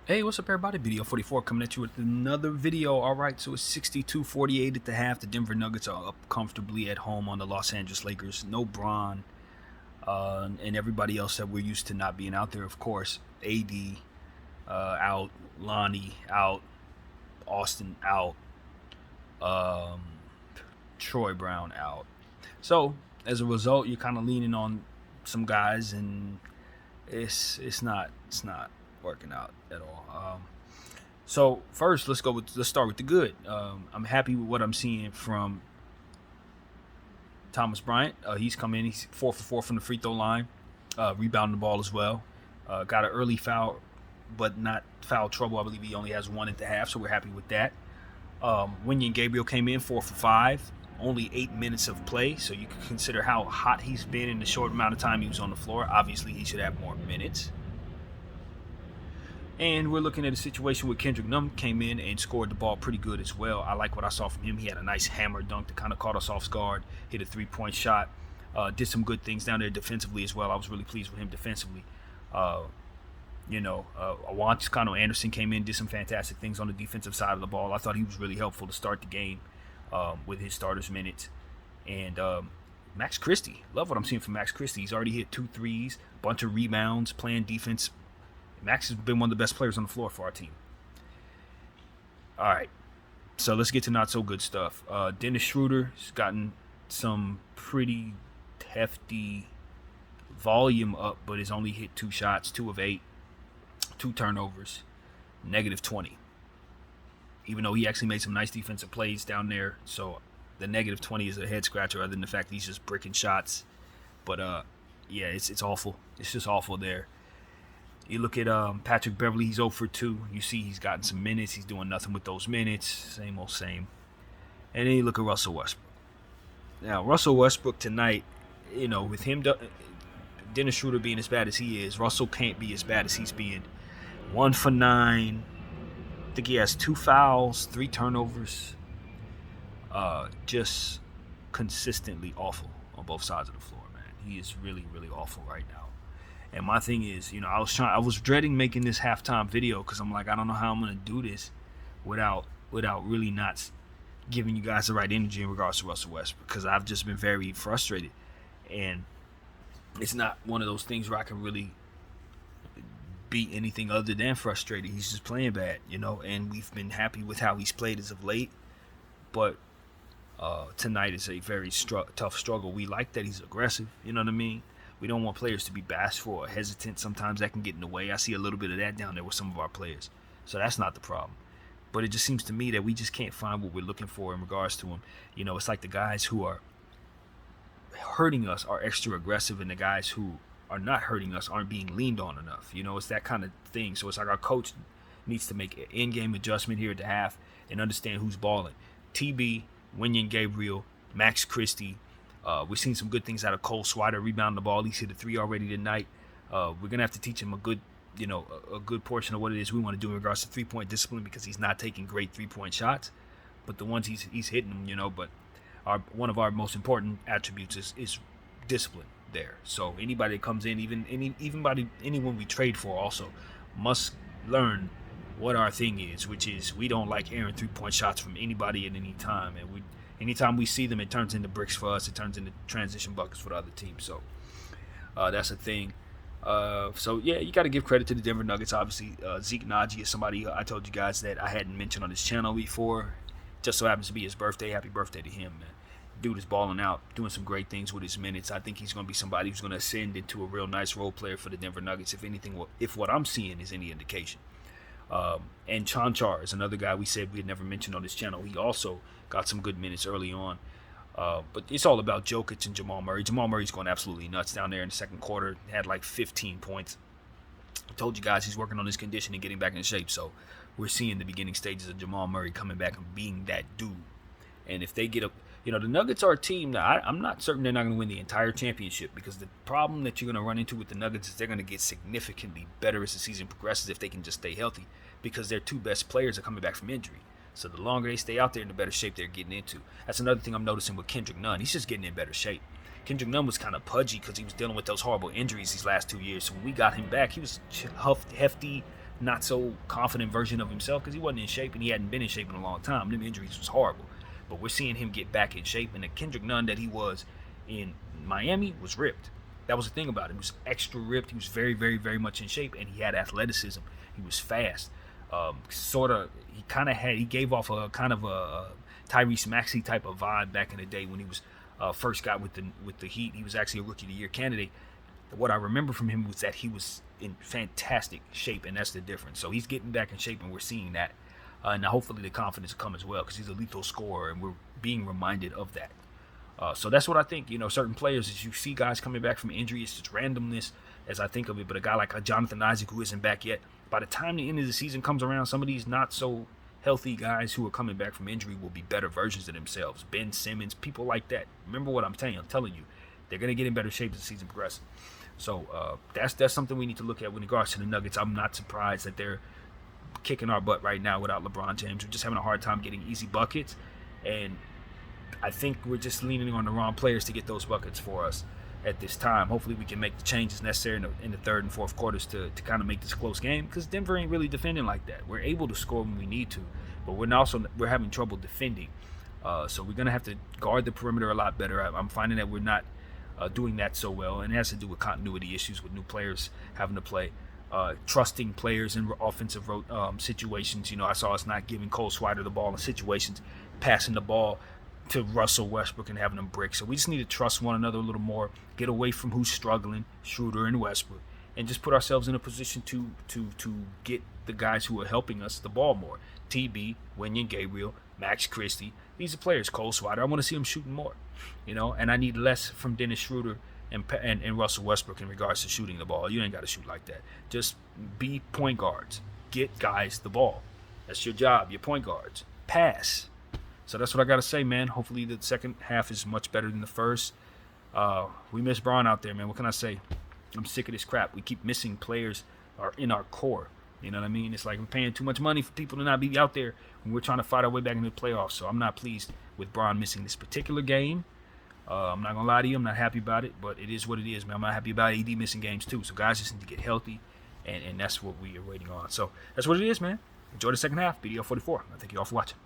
Hey, what's up, everybody? Video 44 coming at you with another video. All right, so it's 62-48 at the half. The Denver Nuggets are up comfortably at home on the Los Angeles Lakers. No Bron and everybody else that we're used to not being out there, of course. AD out, Lonnie out, Austin out, um, Troy Brown out. So as a result, you're kind of leaning on some guys, and it's not working out at all. So first, let's start with the good. I'm happy with what I'm seeing from Thomas Bryant. He's come in. He's 4 for 4 from the free throw line, rebounding the ball as well. Got an early foul, but not foul trouble. I believe he only has one at the half, so we're happy with that. Wenyen Gabriel came in 4 for 5, only 8 minutes of play, so you can consider how hot he's been in the short amount of time he was on the floor. Obviously, he should have more minutes. And we're looking at a situation where Kendrick Nunn came in and scored the ball pretty good as well. I like what I saw from him. He had a nice hammer dunk that kind of caught us off guard, hit a three-point shot, did some good things down there defensively as well. I was really pleased with him defensively. Kano Anderson came in, did some fantastic things on the defensive side of the ball. I thought he was really helpful to start the game with his starters minutes. And Max Christie, love what I'm seeing from Max Christie. He's already hit 2 threes, bunch of rebounds, playing defense. Max has been one of the best players on the floor for our team. All right, so let's get to not so good stuff. Dennis Schroeder has gotten some pretty hefty volume up, but has only hit 2 shots, 2 of 8, 2 turnovers, -20. Even though he actually made some nice defensive plays down there, so the -20 is a head scratcher other than the fact that he's just bricking shots. But yeah, it's awful. It's just awful there. You look at Patrick Beverley, he's 0 for 2. You see he's gotten some minutes. He's doing nothing with those minutes. Same old same. And then you look at Russell Westbrook. Now, Russell Westbrook tonight, with him, Dennis Schroeder being as bad as he is, Russell can't be as bad as he's being. 1 for 9. I think he has 2 fouls, 3 turnovers. Just consistently awful on both sides of the floor, man. He is really, really awful right now. And my thing is, I was dreading making this halftime video because I'm like, I don't know how I'm gonna do this without really not giving you guys the right energy in regards to Russell Westbrook, because I've just been very frustrated, and it's not one of those things where I can really be anything other than frustrated. He's just playing bad, and we've been happy with how he's played as of late, but tonight is a very tough struggle. We like that he's aggressive, you know what I mean? We don't want players to be bashful or hesitant. Sometimes that can get in the way. I see a little bit of that down there with some of our players. So that's not the problem. But it just seems to me that we just can't find what we're looking for in regards to him. It's like the guys who are hurting us are extra aggressive, and the guys who are not hurting us aren't being leaned on enough. It's that kind of thing. So it's like our coach needs to make an in-game adjustment here at the half and understand who's balling. TB, Wenyen Gabriel, Max Christie. We've seen some good things out of Cole Swider, rebounding the ball. He's hit a 3 already tonight. We're gonna have to teach him a good portion of what it is we want to do in regards to 3-point discipline, because he's not taking great 3-point shots, but the ones he's hitting them, But one of our most important attributes is discipline there. So anybody that comes in, anyone we trade for, also must learn what our thing is, which is we don't like airing 3-point shots from anybody at any time, and anytime we see them, it turns into bricks for us. It turns into transition buckets for the other team. So that's a thing. So yeah, you got to give credit to the Denver Nuggets. Obviously, Zeke Naji is somebody I told you guys that I hadn't mentioned on this channel before. Just so happens to be his birthday. Happy birthday to him, man. Dude is balling out, doing some great things with his minutes. I think he's going to be somebody who's going to ascend into a real nice role player for the Denver Nuggets, if what I'm seeing is any indication. And Chanchar is another guy we said we had never mentioned on this channel. He also got some good minutes early on. But it's all about Jokic and Jamal Murray. Jamal Murray's going absolutely nuts down there in the second quarter. Had like 15 points. I told you guys he's working on his condition and getting back in shape. So we're seeing the beginning stages of Jamal Murray coming back and being that dude. And if they get up, the Nuggets are a team that I'm not certain they're not going to win the entire championship, because the problem that you're going to run into with the Nuggets is they're going to get significantly better as the season progresses if they can just stay healthy, because their 2 best players are coming back from injury. So the longer they stay out there, the better shape they're getting into. That's another thing I'm noticing with Kendrick Nunn. He's just getting in better shape. Kendrick Nunn was kind of pudgy because he was dealing with those horrible injuries these last 2 years. So when we got him back, he was hefty, not so confident version of himself because he wasn't in shape and he hadn't been in shape in a long time. Them injuries was horrible. But we're seeing him get back in shape, and the Kendrick Nunn that he was in Miami was ripped. That was the thing about him. He was extra ripped. He was very, very, very much in shape, and he had athleticism. He was fast. He gave off a kind of a Tyrese Maxey type of vibe back in the day when he was first got with the Heat. He was actually a Rookie of the Year candidate. What I remember from him was that he was in fantastic shape, and that's the difference. So he's getting back in shape, and we're seeing that. Now, hopefully, the confidence will come as well because he's a lethal scorer, and we're being reminded of that. So that's what I think. Certain players, as you see guys coming back from injury, it's just randomness as I think of it. But a guy like a Jonathan Isaac who isn't back yet, by the time the end of the season comes around, some of these not so healthy guys who are coming back from injury will be better versions of themselves. Ben Simmons, people like that. Remember what I'm telling you. They're going to get in better shape as the season progresses. So that's something we need to look at with regards to the Nuggets. I'm not surprised that they're kicking our butt right now without LeBron James. We're just having a hard time getting easy buckets, and I think we're just leaning on the wrong players to get those buckets for us at this time. Hopefully we can make the changes necessary in the third and fourth quarters to kind of make this a close game, because Denver ain't really defending like that. We're able to score when we need to, but we're having trouble defending. So we're going to have to guard the perimeter a lot better. I'm finding that we're not doing that so well, and it has to do with continuity issues with new players having to play. Trusting players in offensive situations. I saw us not giving Cole Swider the ball in situations, passing the ball to Russell Westbrook and having them break. So we just need to trust one another a little more, get away from who's struggling, Schroeder and Westbrook, and just put ourselves in a position to get the guys who are helping us the ball more. TB, Wenyen Gabriel, Max Christie. These are players. Cole Swider, I want to see them shooting more. And I need less from Dennis Schroeder and Russell Westbrook in regards to shooting the ball. You ain't got to shoot like that. Just be point guards. Get guys the ball. That's your job. Your point guards. Pass. So that's what I got to say, man. Hopefully the second half is much better than the first. We miss Braun out there, man. What can I say? I'm sick of this crap. We keep missing players in our core. You know what I mean? It's like we're paying too much money for people to not be out there when we're trying to fight our way back into the playoffs. So I'm not pleased with Braun missing this particular game. I'm not going to lie to you. I'm not happy about it, but it is what it is, man. I'm not happy about AD missing games, too. So guys just need to get healthy, and that's what we are waiting on. So that's what it is, man. Enjoy the second half. BDL 44. I thank you all for watching.